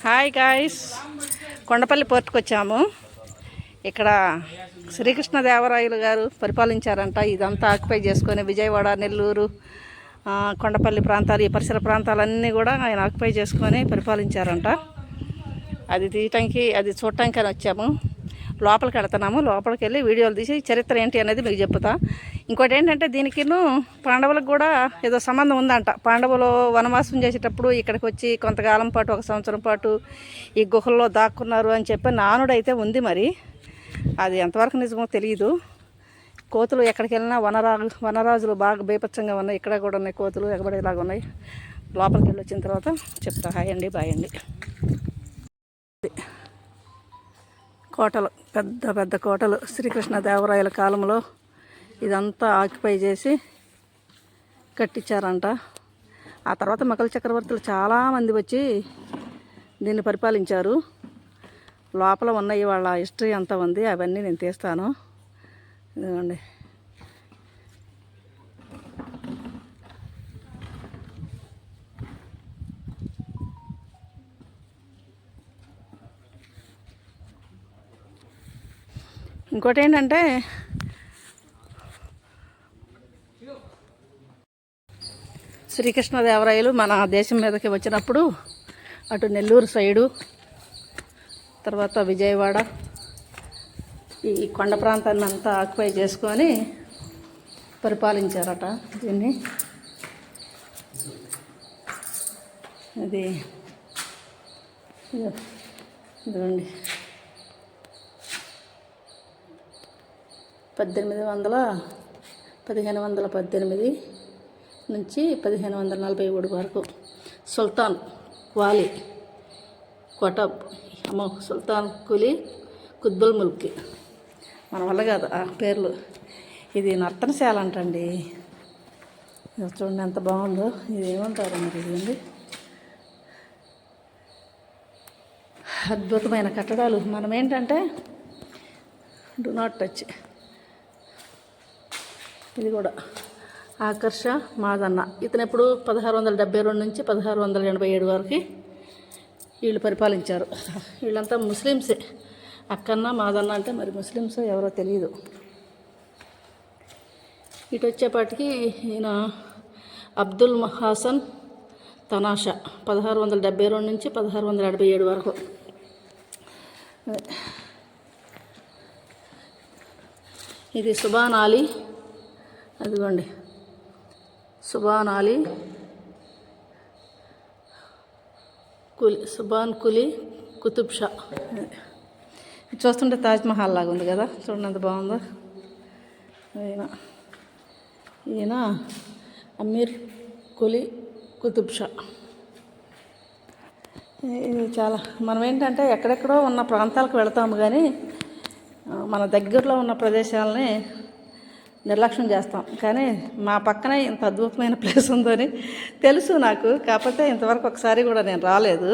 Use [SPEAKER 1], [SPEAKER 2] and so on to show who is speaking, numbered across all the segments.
[SPEAKER 1] Hi guys, Kondapalli పోర్టుకు వచ్చాము. ఇక్కడ శ్రీకృష్ణదేవరాయలు గారు పరిపాలించారంట. ఇదంతా ఆక్యుపై చేసుకొని విజయవాడ, నెల్లూరు, కొండపల్లి ప్రాంతాలు, ఈ పరిసర ప్రాంతాలన్నీ కూడా ఆయన ఆక్యుపై చేసుకొని పరిపాలించారంట. అది తీయటానికి, అది చూడటానికి అని వచ్చాము. లోపలికి వెళ్తున్నాము. లోపలికి వెళ్ళి వీడియోలు తీసి చరిత్ర ఏంటి అనేది మీకు చెప్తా. ఇంకోటి ఏంటంటే, దీనికి పాండవులకు కూడా ఏదో సంబంధం ఉందంట. పాండవులు వనవాసం చేసేటప్పుడు ఇక్కడికి వచ్చి కొంతకాలం పాటు, 1 సంవత్సరం పాటు ఈ గుహల్లో దాక్కున్నారు అని చెప్పి నానుడైతే ఉంది. మరి అది ఎంతవరకు నిజమో తెలియదు. కోతులు ఎక్కడికి వెళ్ళినా వనరాజులు బాగా బీభత్సంగా ఉన్నాయి. ఇక్కడ కూడా ఉన్నాయి కోతులు, ఎగబడేలాగా ఉన్నాయి. లోపలికి వెళ్ళి వచ్చిన తర్వాత చెప్తా. హాయ్ అండి, బాయ్ అండి. కోటలు, పెద్ద పెద్ద కోటలు శ్రీకృష్ణదేవరాయల కాలంలో ఇదంతా ఆక్యుపై చేసి కట్టించారంట. ఆ తర్వాత మొఘల్ చక్రవర్తులు చాలామంది వచ్చి దీన్ని పరిపాలించారు. లోపల ఉన్నాయి, వాళ్ళ హిస్టరీ అంతా ఉంది. అవన్నీ నేను తీస్తాను. ఇదిగోండి, ఇంకోటి ఏంటంటే, శ్రీకృష్ణదేవరాయలు మన దేశం మీదకి వచ్చినప్పుడు అటు నెల్లూరు సైడు, తర్వాత విజయవాడ, ఈ కొండ ప్రాంతాన్ని అంతా ఆక్యుపై చేసుకొని పరిపాలించారట దీన్ని. ఇది ఇదిగోండి, 1518 నుంచి 1543 వరకు సుల్తాన్ క్వాలి కొటబ్ సుల్తాన్ కులీ కుత్బుల్ ముల్క్. మన వల్ల కాదు ఆ పేర్లు. ఇది నర్తనశాల అంటండి. చూడండి ఎంత బాగుందో. ఇది ఏమంటారు మరి, ఇదండి అద్భుతమైన కట్టడాలు. మనం ఏంటంటే డు నాట్ టచ్. ఇది కూడా ఆకర్ష మాదన్న. ఇతను ఎప్పుడు 1672 నుంచి 1687 వరకు వీళ్ళు పరిపాలించారు. వీళ్ళంతా ముస్లిమ్సే. అక్కన్న మాదన్న అంటే మరి ముస్లిమ్స్ ఎవరో తెలియదు. ఇటు వచ్చేపాటికి ఈయన అబ్దుల్ హాసన్ తనాషా 1672 నుంచి 1687 వరకు. ఇది సుబాన్ అలీ. అదిగోండి, సుబాన్ అలీ సుబాన్ కులీ కుతుబ్ షా. చూస్తుంటే తాజ్మహల్ లాగా ఉంది కదా, చూడండి ఎంత బాగుందో. ఈయన అమీర్ కులీ కుతుబ్ షా. ఇది చాలా, మనం ఏంటంటే ఎక్కడెక్కడో ఉన్న ప్రాంతాలకు వెళతాము కానీ మన దగ్గరలో ఉన్న ప్రదేశాలని నిర్లక్ష్యం చేస్తాం. కానీ మా పక్కనే ఇంత అద్భుతమైన ప్లేస్ ఉందని తెలుసు నాకు. కాకపోతే ఇంతవరకు ఒకసారి కూడా నేను రాలేదు.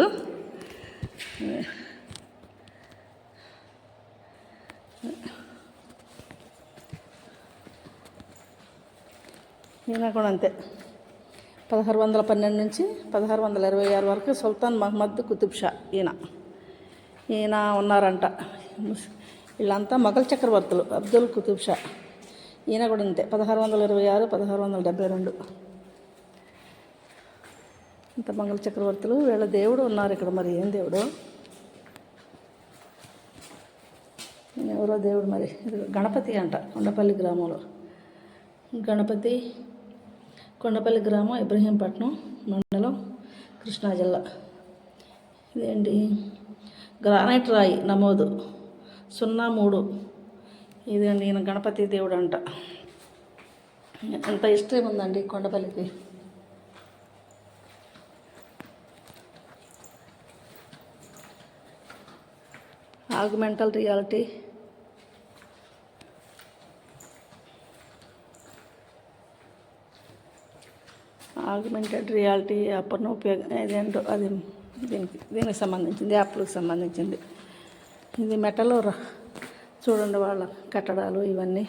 [SPEAKER 1] ఈయన కూడా అంతే, 1612 నుంచి 1626 వరకు సుల్తాన్ మహమ్మద్ కుతుబ్ షా ఈయన ఉన్నారంట. వీళ్ళంతా మొఘల్ చక్రవర్తులు. అబ్దుల్ కుతుబ్ షా ఈయన కూడా అంతే, 1626, 1672. ఇంత మొఘల్ చక్రవర్తులు. వీళ్ళ దేవుడు ఉన్నారు ఇక్కడ. మరి ఏం దేవుడు, ఎవరో దేవుడు. మరి ఇది గణపతి అంట. కొండపల్లి గ్రామంలో గణపతి. కొండపల్లి గ్రామం, ఇబ్రహీంపట్నం మండలం, కృష్ణా జిల్లా. ఇదేంటి, గ్రానైట్ రాయి నమోదు 03. ఇదండి, ఈయన గణపతి దేవుడు అంట. ఎంత హిస్టరీ ఉందండి కొండపల్లికి. ఆగ్మెంటల్ రియాలిటీ, ఆగ్మెంటెడ్ రియాలిటీ యాప్ను ఉపయోగం. ఇదేంటో అది దీనికి సంబంధించింది, యాప్లకు సంబంధించింది. ఇది మెటల్. చూడండి వాళ్ళ కట్టడాలు ఇవన్నీ.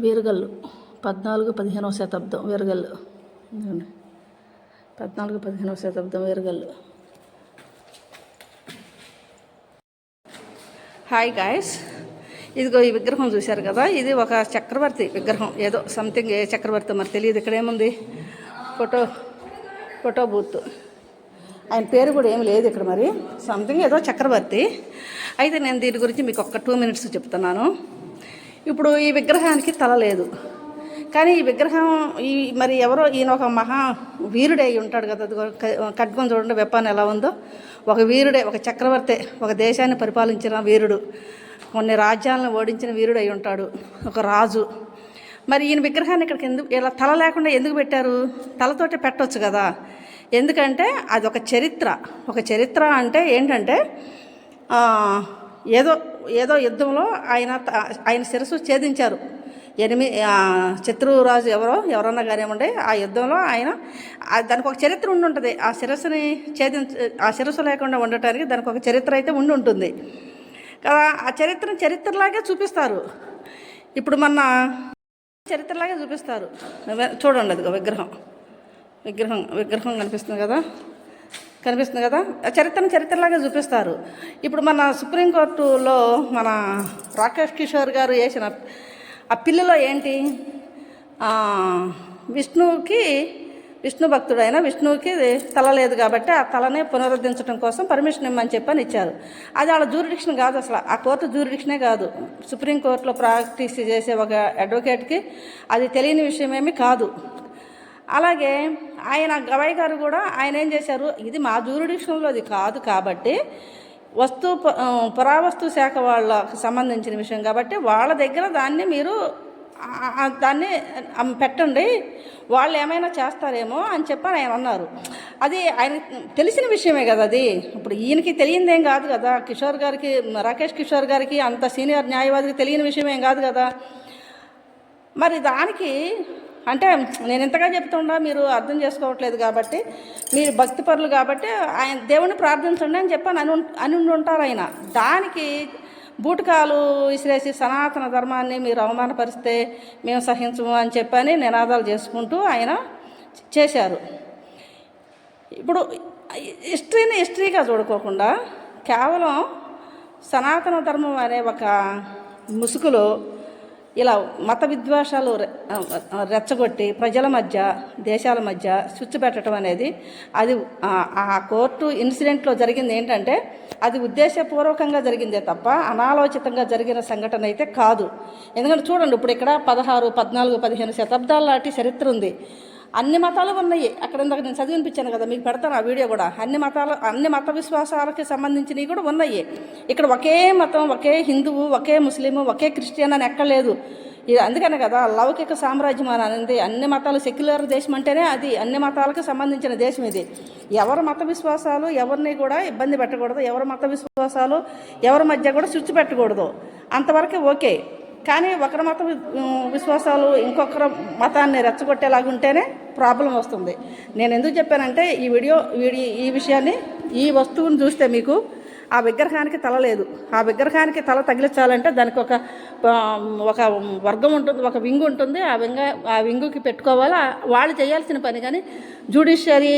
[SPEAKER 1] వీరగల్లు 14-15వ శతాబ్దం వీరగల్లు. 14-15వ శతాబ్దం వీరగల్లు. హాయ్ గాయస్, ఇదిగో ఈ విగ్రహం చూశారు కదా, ఇది ఒక చక్రవర్తి విగ్రహం. ఏదో సంథింగ్ ఏ చక్రవర్తి మరి తెలియదు. ఇక్కడ ఏముంది, ఫోటో బూత్. ఆయన పేరు కూడా ఏమి లేదు ఇక్కడ, మరి సంథింగ్ ఏదో చక్రవర్తి. అయితే నేను దీని గురించి మీకు ఒక 2 minutes చెప్తున్నాను. ఇప్పుడు ఈ విగ్రహానికి తల లేదు, కానీ ఈ విగ్రహం మరి ఎవరో ఈయన ఒక మహా వీరుడే అయి ఉంటాడు కదా. ఖడ్గం చూడండి, వెపన్ ఎలా ఉందో. ఒక వీరుడే, ఒక చక్రవర్తి, ఒక దేశాన్ని పరిపాలించిన వీరుడు, కొన్ని రాజ్యాలను ఓడించిన వీరుడు అయి ఉంటాడు, ఒక రాజు. మరి ఈయన విగ్రహాన్ని ఇక్కడికి ఎందుకు ఇలా తల లేకుండా ఎందుకు పెట్టారు? తలతోటి పెట్టవచ్చు కదా. ఎందుకంటే అది ఒక చరిత్ర. ఒక చరిత్ర అంటే ఏంటంటే ఏదో యుద్ధంలో ఆయన శిరస్సు ఛేదించారు. శత్రురాజు ఎవరన్నా కానివ్వండి, ఆ యుద్ధంలో ఆయన దానికి ఒక చరిత్ర ఉండి ఉంటుంది. ఆ శిరస్సుని ఆ శిరస్సు లేకుండా ఉండటానికి దానికి ఒక చరిత్ర అయితే ఉండి ఉంటుంది కదా. ఆ చరిత్రను చరిత్రలాగే చూపిస్తారు. ఇప్పుడు మన చరిత్రలాగే చూపిస్తారు. చూడండి, అదిగో విగ్రహం కనిపిస్తుంది కదా. చరిత్రను చరిత్రలాగా చూపిస్తారు. ఇప్పుడు మన సుప్రీంకోర్టులో మన రాకేష్ కిషోర్ గారు వేసిన ఆ పిల్లలో ఏంటి, విష్ణు భక్తుడైన విష్ణువుకి తల లేదు కాబట్టి ఆ తలనే పునరుద్ధరించడం కోసం పర్మిషన్ ఇమ్మని చెప్పని ఇచ్చారు. అది వాళ్ళ జ్యూరిడిక్షన్ కాదు, అసలు ఆ కోర్టు జ్యూరిడిక్షనే కాదు. సుప్రీంకోర్టులో ప్రాక్టీస్ చేసే ఒక అడ్వకేట్కి అది తెలియని విషయమేమి కాదు. అలాగే ఆయన గవాయి గారు కూడా ఆయన ఏం చేశారు, ఇది మా జ్యూరిడిక్షన్లో అది కాదు కాబట్టి పురావస్తు శాఖ వాళ్ళకి సంబంధించిన విషయం కాబట్టి వాళ్ళ దగ్గర దాన్ని పెట్టండి, వాళ్ళు ఏమైనా చేస్తారేమో అని చెప్పని ఆయన అన్నారు. అది ఆయన తెలిసిన విషయమే కదా అది. ఇప్పుడు ఈయనకి తెలియనిదేం కాదు కదా. రాకేష్ కిషోర్ గారికి అంత సీనియర్ న్యాయవాదికి తెలియని విషయమేం కాదు కదా. మరి దానికి అంటే నేను ఇంతగా చెప్తుండా మీరు అర్థం చేసుకోవట్లేదు కాబట్టి, మీరు భక్తిపరులు కాబట్టి ఆయన దేవుణ్ణి ప్రార్థించండి అని చెప్పని అని ఉంటారు ఆయన. దానికి బూటకాలు విసిరేసి సనాతన ధర్మాన్ని మీరు అవమానపరిస్తే మేము సహించము అని చెప్పని నినాదాలు చేసుకుంటూ ఆయన చేశారు. ఇప్పుడు హిస్టరీగా చూడుకోకుండా కేవలం సనాతన ధర్మం అనే ఒక ముసుగులో ఇలా మత విద్వేషాలు రెచ్చగొట్టి ప్రజల మధ్య, దేశాల మధ్య స్విచ్ పెట్టడం అనేది అది ఆ కోర్టు ఇన్సిడెంట్లో జరిగింది ఏంటంటే అది ఉద్దేశపూర్వకంగా జరిగిందే తప్ప అనాలోచితంగా జరిగిన సంఘటన అయితే కాదు. ఎందుకంటే చూడండి, ఇప్పుడు ఇక్కడ 16, 14, 15 శతాబ్దాల లాంటి చరిత్ర ఉంది. అన్ని మతాలు ఉన్నాయి అక్కడ. ఇందాక నేను చదివినిపించాను కదా, మీకు పెడతాను ఆ వీడియో కూడా. అన్ని మత విశ్వాసాలకి సంబంధించినవి కూడా ఉన్నాయి. ఇక్కడ ఒకే మతం, ఒకే హిందువు, ఒకే ముస్లిము, ఒకే క్రిస్టియన్ అని ఎక్కలేదు. ఇది అందుకనే కదా లౌకిక సామ్రాజ్యం అని అనేది. అన్ని మతాలు సెక్యులర్ దేశం అంటేనే అది అన్ని మతాలకు సంబంధించిన దేశం ఇది. ఎవరి మత విశ్వాసాలు ఎవరిని కూడా ఇబ్బంది పెట్టకూడదు, ఎవరి మత విశ్వాసాలు ఎవరి మధ్య కూడా స్విచ్ పెట్టకూడదు, అంతవరకు ఓకే. కానీ ఒకరి మత విశ్వాసాలు ఇంకొకరి మతాన్ని రెచ్చగొట్టేలాగుంటేనే ప్రాబ్లం వస్తుంది. నేను ఎందుకు చెప్పానంటే ఈ విషయాన్ని, ఈ వస్తువుని చూస్తే మీకు ఆ విగ్రహానికి తల లేదు. ఆ విగ్రహానికి తల తగిలించాలంటే దానికి ఒక వర్గం ఉంటుంది, ఒక వింగ్ ఉంటుంది. ఆ వింగుకి పెట్టుకోవాలి. వాళ్ళు చేయాల్సిన పని. కానీ జ్యుడిషియరీ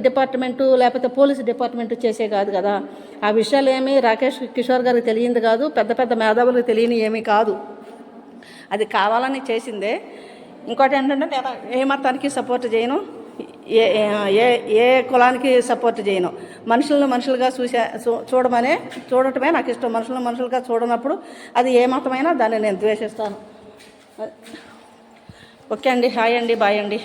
[SPEAKER 1] డిపార్ట్మెంటు లేకపోతే పోలీస్ డిపార్ట్మెంటు చేసే కాదు కదా. ఆ విషయాలు ఏమీ రాకేష్ కిషోర్ గారికి తెలియంది కాదు, పెద్ద మేధావులకు తెలియని ఏమీ కాదు. అది కావాలని చేసిందే. ఇంకోటి ఏంటంటే నేను ఏ మతానికి సపోర్ట్ చేయను, ఏ కులానికి సపోర్ట్ చేయను. మనుషులను మనుషులుగా చూడటమే నాకు ఇష్టం. మనుషులను మనుషులుగా చూడనప్పుడు అది ఏ మతమైనా దాన్ని నేను ద్వేషిస్తాను. ఓకే అండి, హాయ్ అండి, బాయ్ అండి.